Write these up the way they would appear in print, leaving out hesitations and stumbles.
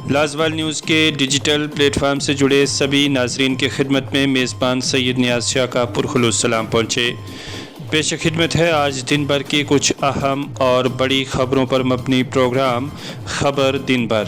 لازوال نیوز کے digital plate form سے جڑے سبھی ناظرین کی خدمت میں میزبان سید نیاز شاہ کا پرخلوص سلام پہنچے۔ پیش خدمت ہے آج دن بھر کی کچھ اہم اور بڑی خبروں پر مبنی پروگرام خبر دن بھر۔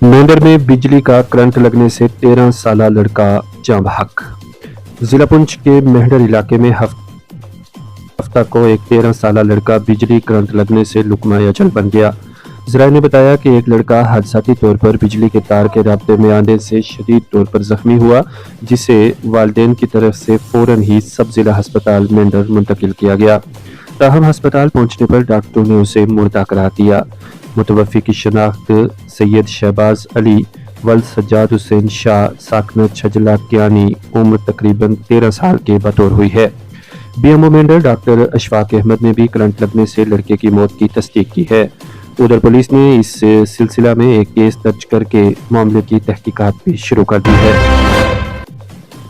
مینڈر میں بجلی کا کرنٹ لگنے سے 13 سالہ لڑکا جاں بحق۔ ضلع پونچھ کے مہڈر علاقے میں ہفتہ کو ایک 13 سالہ لڑکا بجلی کرنٹ لگنے سے لقمہ اجل بن گیا۔ ذرائع نے بتایا کہ ایک لڑکا حادثاتی طور پر بجلی کے تار کے رابطے میں آنے سے شدید طور پر زخمی ہوا، جسے والدین کی طرف سے فوراً ہی سب ضلع ہسپتال مینڈر منتقل کیا گیا۔ تاہم ہسپتال پہنچنے پر ڈاکٹروں نے اسے مردہ قرار دیا۔ متوفی کی شناخت سید شہباز علی ولد سجاد حسین شاہ ساکنہ چھجلا کیانی عمر تقریباً 13 سال کے بطور ہوئی ہے۔ B M O Mendhar doctor Ashfaq Ahmed نے بھی کرنٹ لگنے سے لڑکے کی موت کی تصدیق کی ہے۔ ادھر پولیس نے اس سلسلہ میں ایک کیس درج کر کے معاملے کی تحقیقات بھی شروع کر دی ہے۔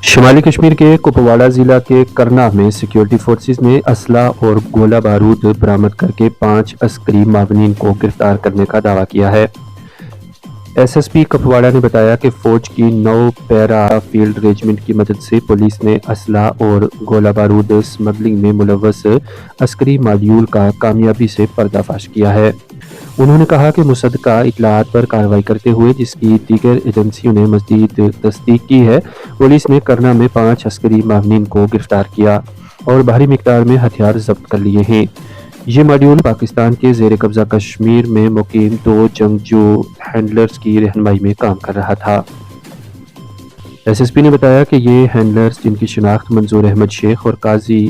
شمالی کشمیر کے کپواڑہ ضلع کے کرنا میں سیکیورٹی فورسز نے اسلحہ اور گولہ بارود برآمد کر کے 5 عسکری معاونین کو گرفتار کرنے کا دعویٰ کیا ہے۔ ایس ایس پی کپواڑہ نے بتایا کہ فوج کی 9 پیرا فیلڈ ریجمنٹ کی مدد سے پولیس نے اسلحہ اور گولہ بارود سمگلنگ میں ملوث عسکری ماڈیول کا کامیابی سے پردہ فاش کیا ہے۔ انہوں نے کہا کہ مصدقہ اطلاعات پر کارروائی کرتے ہوئے جس کی دیگر ایجنسیوں نے مزید تصدیق کی ہے، پولیس نے کرنا میں 5 عسکری معاونین کو گرفتار کیا اور بھاری مقدار میں ہتھیار ضبط کر لیے ہیں۔ یہ ماڈیول پاکستان کے زیر قبضہ کشمیر میں مقیم 2 جنگجو ہینڈلرز کی رہنمائی میں کام کر رہا تھا۔ ایس ایس پی نے بتایا کہ یہ ہینڈلرز، جن کی شناخت منظور احمد شیخ اور قاضی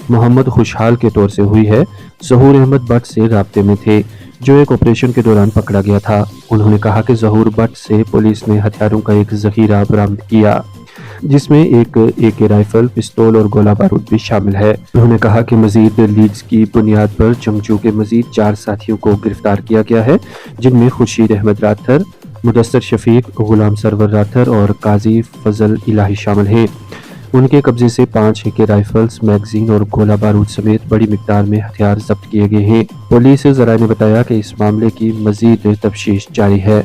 محمد خوشحال کے طور سے ہوئی ہے، ظہور احمد بٹ سے رابطے میں تھے، جو ایک آپریشن کے دوران پکڑا گیا تھا۔ انہوں نے کہا کہ ظہور بٹ سے پولیس نے ہتھیاروں کا ایک ذخیرہ برآمد کیا، جس میں ایک AK رائفل، پستول اور گولہ بارود بھی شامل ہے۔ انہوں نے کہا کہ مزید لیڈز کی بنیاد پر جنگجو کے مزید 4 ساتھیوں کو گرفتار کیا گیا ہے، جن میں خورشید احمد راتھر، مدثر شفیق، غلام سرور راتھر اور قاضی فضل الہی شامل ہیں۔ ان کے قبضے سے 5 AK رائفلز، میگزین اور گولہ بارود سمیت بڑی مقدار میں ہتھیار ضبط کیے گئے ہیں۔ پولیس ذرائع نے بتایا کہ اس معاملے کی مزید تفتیش جاری ہے۔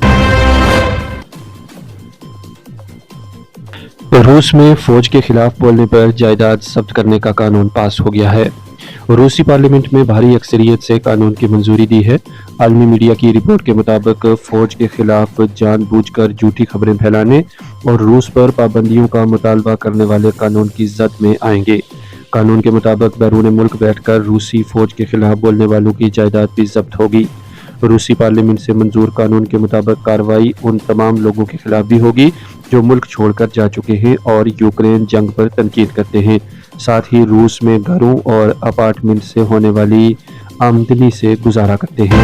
روس میں فوج کے خلاف بولنے پر جائیداد ضبط کرنے کا قانون پاس ہو گیا ہے۔ روسی پارلیمنٹ میں بھاری اکثریت سے قانون کی منظوری دی ہے۔ عالمی میڈیا کی رپورٹ کے مطابق فوج کے خلاف جان بوجھ کر جھوٹی خبریں پھیلانے اور روس پر پابندیوں کا مطالبہ کرنے والے قانون کی زد میں آئیں گے۔ قانون کے مطابق بیرون ملک بیٹھ کر روسی فوج کے خلاف بولنے والوں کی جائیداد بھی ضبط ہوگی۔ روسی پارلیمنٹ سے منظور قانون کے مطابق کارروائی ان تمام لوگوں کے خلاف بھی ہوگی جو ملک چھوڑ کر جا چکے ہیں اور یوکرین جنگ پر تنقید کرتے ہیں، ساتھ ہی روس میں گھروں اور اپارٹمنٹ سے ہونے والی آمدنی سے گزارا کرتے ہیں۔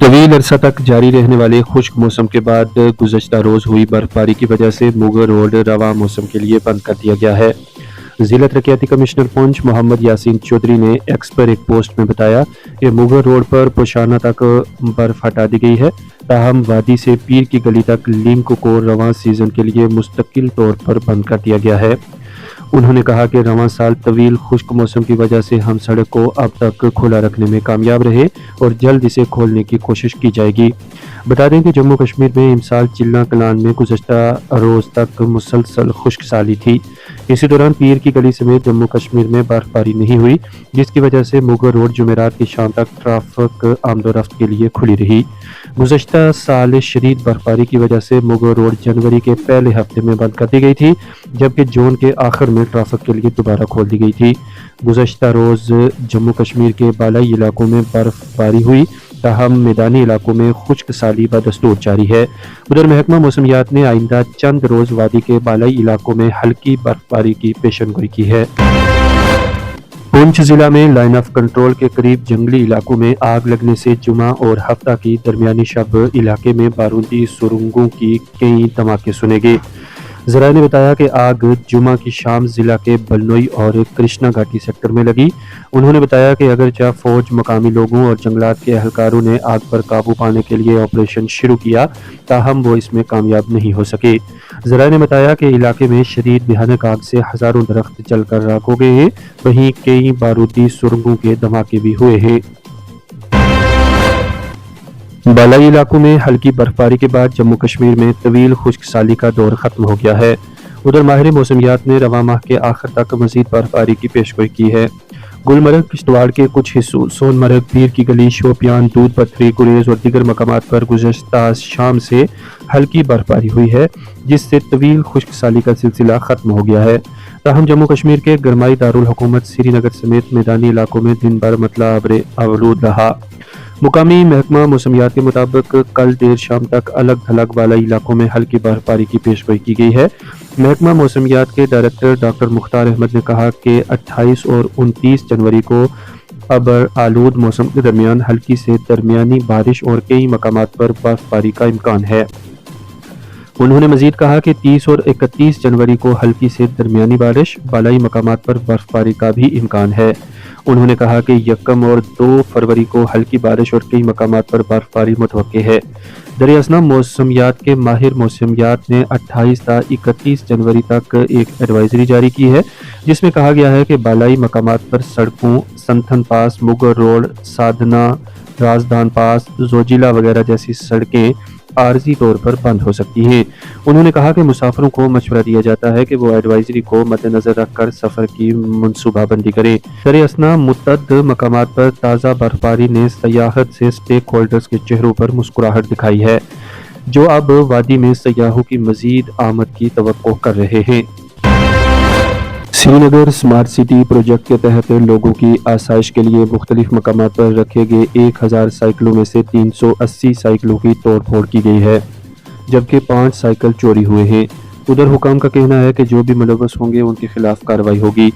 طویل عرصہ تک جاری رہنے والے خشک موسم کے بعد گزشتہ روز ہوئی برف باری کی وجہ سے موغل روڈ رواں موسم کے لیے بند کر دیا گیا ہے۔ ضلع ترقیاتی کمشنر پونچھ محمد یاسین چودھری نے ایکس پر ایک پوسٹ میں بتایا کہ موغل روڈ پر پوشانہ تک برف ہٹا دی گئی ہے، تاہم وادی سے پیر کی گلی تک لنک کو رواں سیزن کے لیے مستقل طور پر بند کر دیا گیا ہے۔ انہوں نے کہا کہ رواں سال طویل خشک موسم کی وجہ سے ہم سڑک کو اب تک کھلا رکھنے میں کامیاب رہے اور جلد اسے کھولنے کی کوشش کی جائے گی۔ بتا دیں کہ جموں کشمیر میں امسال چلنا کلان میں گزشتہ روز تک مسلسل خشک سالی تھی۔ اسی دوران پیر کی گلی سمیت جموں کشمیر میں برف باری نہیں ہوئی، جس کی وجہ سے موغل روڈ جمعرات کی شام تک ٹریفک آمد و رفت کے لیے کھلی رہی۔ گزشتہ سال شدید برفباری کی وجہ سے موغل روڈ جنوری کے پہلے ہفتے میں بند کر دی گئی تھی، جبکہ جون کے آخر میں ٹریفک کے لیے دوبارہ کھول دی گئی تھی۔ گزشتہ روز جموں کشمیر کے بالائی علاقوں میں برف باری ہوئی، تاہم میدانی علاقوں میں خشک سالی بدستور جاری ہے۔ ادھر محکمہ موسمیات نے آئندہ چند روز وادی کے بالائی علاقوں میں ہلکی برفباری کی پیشن گوئی کی ہے۔ پونچھ ضلع میں لائن آف کنٹرول کے قریب جنگلی علاقوں میں آگ لگنے سے جمعہ اور ہفتہ کی درمیانی شب علاقے میں بارودی سرنگوں کی کئی دھماکے سنے گئے۔ ذرائع نے بتایا کہ آگ جمعہ کی شام ضلع کے بلنوئی اور کرشنا گھاٹی سیکٹر میں لگی۔ انہوں نے بتایا کہ اگرچہ فوج، مقامی لوگوں اور جنگلات کے اہلکاروں نے آگ پر قابو پانے کے لیے آپریشن شروع کیا، تاہم وہ اس میں کامیاب نہیں ہو سکے۔ ذرائع نے بتایا کہ علاقے میں شدید بھیانک آگ سے ہزاروں درخت جل کر راکھ ہو گئے ہیں، وہیں کئی بارودی سرنگوں کے دھماکے بھی ہوئے ہیں۔ بالائی علاقوں میں ہلکی برفباری کے بعد جموں کشمیر میں طویل خشک سالی کا دور ختم ہو گیا ہے۔ ادھر ماہر موسمیات نے رواں ماہ کے آخر تک مزید برفباری کی پیشگوئی کی ہے۔ گلمرگ، کشتواڑ کے کچھ حصوں، سون مرگ، پیر کی گلی، شوپیان، دودھ پتھری، گریز اور دیگر مقامات پر گزشتہ شام سے ہلکی برفباری ہوئی ہے، جس سے طویل خشک سالی کا سلسلہ ختم ہو گیا ہے۔ تاہم جموں کشمیر کے گرمائی دارالحکومت سری نگر سمیت میدانی علاقوں میں دن بھر مطلع ابر آلود رہا۔ مقامی محکمہ موسمیات کے مطابق کل دیر شام تک الگ تھلگ بالائی علاقوں میں ہلکی برفباری کی پیشگوئی کی گئی ہے۔ محکمہ موسمیات کے ڈائریکٹر ڈاکٹر مختار احمد نے کہا کہ 28 اور 29 جنوری کو ابر آلود موسم کے درمیان ہلکی سے درمیانی بارش اور کئی مقامات پر برفباری کا امکان ہے۔ انہوں نے مزید کہا کہ 30 اور 31 جنوری کو ہلکی سے درمیانی بارش، بالائی مقامات پر برفباری کا بھی امکان ہے۔ انہوں نے کہا کہ 1 اور 2 فروری کو ہلکی بارش اور کئی مقامات پر برفباری متوقع ہے۔ دریں اثنا موسمیات کے ماہر موسمیات نے 28 تا 31 جنوری تک ایک ایڈوائزری جاری کی ہے، جس میں کہا گیا ہے کہ بالائی مقامات پر سڑکوں، سنتھن پاس، مغل روڈ، سادھنا، رازدان پاس، زوجیلا وغیرہ جیسی سڑکیں عارضی طور پر بند ہو سکتی ہیں۔ انہوں نے کہا کہ مسافروں کو مشورہ دیا جاتا ہے کہ وہ ایڈوائزری کو مد نظر رکھ کر سفر کی منصوبہ بندی کریں۔ دریں اثنا متعدد مقامات پر تازہ برفباری نے سیاحت سے سٹیک ہولڈرز کے چہروں پر مسکراہٹ دکھائی ہے، جو اب وادی میں سیاحوں کی مزید آمد کی توقع کر رہے ہیں۔ سری نگر سمارٹ سٹی پروجیکٹ کے تحت لوگوں کی آسائش کے لیے مختلف مقامات پر رکھے گئے 1000 سائیکلوں میں سے 380 سائیکلوں کی توڑ پھوڑ کی گئی ہے، جبکہ 5 سائیکل چوری ہوئے ہیں۔ ادھر حکام کا کہنا ہے کہ جو بھی ملوث ہوں گے ان کے خلاف کارروائی ہوگی۔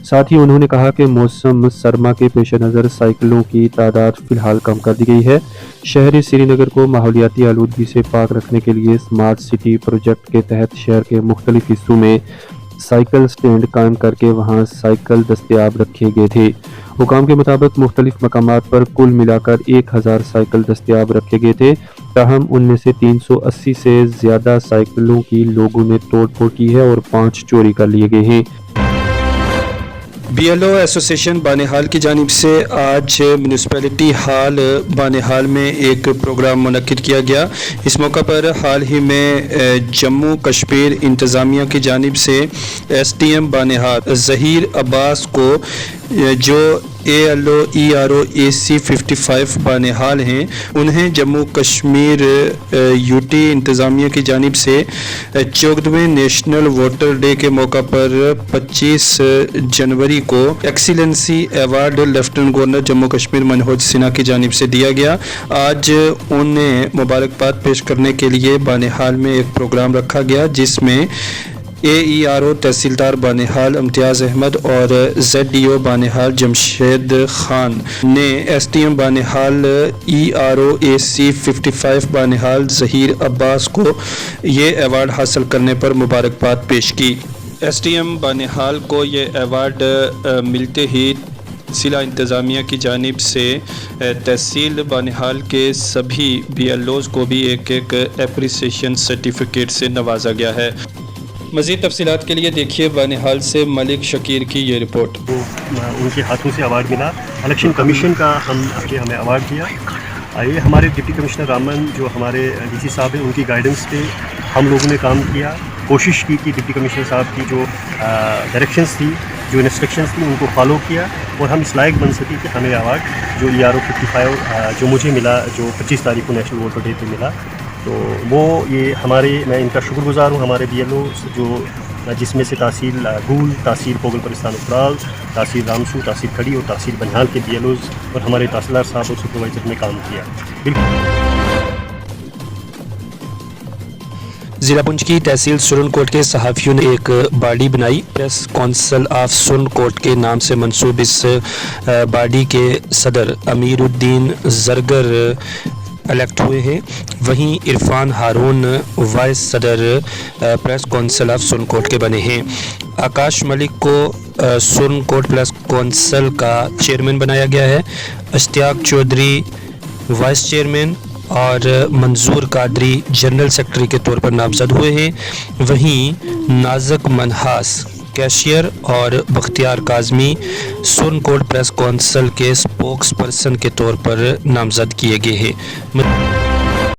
ساتھ ہی انہوں نے کہا کہ موسم سرما کے پیش نظر سائیکلوں کی تعداد فی الحال کم کر دی گئی ہے۔ شہر سری نگر کو ماحولیاتی آلودگی سے پاک رکھنے کے لیے سمارٹ سٹی پروجیکٹ کے تحت شہر کے مختلف حصوں میں سائیکل سٹینڈ قائم کر کے وہاں سائیکل دستیاب رکھے گئے تھے۔ حکام کے مطابق مختلف مقامات پر کل ملا کر 1000 سائیکل دستیاب رکھے گئے تھے، تاہم ان میں سے 380 سے زیادہ سائیکلوں کی لوگوں نے توڑ پھوڑ کی ہے اور 5 چوری کر لیے گئے ہیں۔ B L O association Banihal کی جانب سے آج میونسپلٹی ہال بانہال میں ایک پروگرام منعقد کیا گیا۔ اس موقع پر حال ہی میں جموں کشمیر انتظامیہ کی جانب سے S D M Banihal Zaheer Abbas کو جو ALO/ERO/AC 55 بانہال ہیں، انہیں جموں کشمیر UT انتظامیہ کی جانب سے 14ویں نیشنل ووٹر ڈے کے موقع پر 25 جنوری کو excellency award lieutenant governor Jammu Kashmir Manoj Sinha کی جانب سے دیا گیا۔ آج انہیں مبارکباد پیش کرنے کے لیے بانہال میں ایک پروگرام رکھا گیا، جس میں AERO تحصیلدار بانہال امتیاز احمد اور ZDO بانہال جمشید خان نے SDM بانہال ERO/AC 55 بانہال ظہیر عباس کو یہ ایوارڈ حاصل کرنے پر مبارکباد پیش کی۔ SDM بانہال کو یہ ایوارڈ ملتے ہی ضلع انتظامیہ کی جانب سے تحصیل بانہال کے سبھی BLOs کو بھی ایک اپریسیشن سرٹیفکیٹ سے نوازا گیا ہے۔ مزید تفصیلات کے لیے دیکھیے بانہال سے ملک شکیر کی یہ رپورٹ۔ ان کے ہاتھوں سے ایوارڈ ملا، الیکشن کمیشن کا ہمیں ایوارڈ دیا۔ یہ ہمارے ڈپٹی کمشنر رامن جو ہمارے DC صاحب ہیں، ان کی گائیڈنس پہ ہم لوگوں نے کام کیا، کوشش کی کہ ڈپٹی کمشنر صاحب کی جو ڈائریکشنز تھی، جو انسٹرکشنز تھیں، ان کو فالو کیا اور ہم اس لائق بن سکے کہ ہمیں ایوارڈ جو ERO 55 جو مجھے ملا، جو 25 تاریخ کو نیشنل ووٹر ڈے پہ ملا، تو وہ یہ میں ان کا شکر گزار ہوں، ہمارے BLO جو جس میں سے تحصیل گول، تحصیل پوگل پرستان افرال، تحصیل رامسو، تحصیل کھڑی اور تحصیل بنہال کے BLOs اور ہمارے تحصیلدار صاحب اور سپروائزر نے کام کیا۔ ضلع پنچ کی تحصیل سرن کوٹ کے صحافیوں نے ایک باڈی بنائی۔ پریس کونسل آف سرن کوٹ کے نام سے منسوب اس باڈی کے صدر امیر الدین زرگر الیکٹ ہوئے ہیں. وہیں عرفان ہارون وائس صدر پریس کونسل آف سرن کوٹ کے بنے ہیں. آکاش ملک کو سرن کوٹ پریس کونسل کا چیئرمین بنایا گیا ہے. اشتیاق چودھری وائس چیئرمین اور منظور قادری جنرل سیکرٹری کے طور پر نامزد ہوئے ہیں. وہیں نازک منہاس کیشیئر اور بختیار کاظمی سرن کوٹ پریس کونسل کے اسپوکس پرسن کے طور پر نامزد کیے گئے ہیں.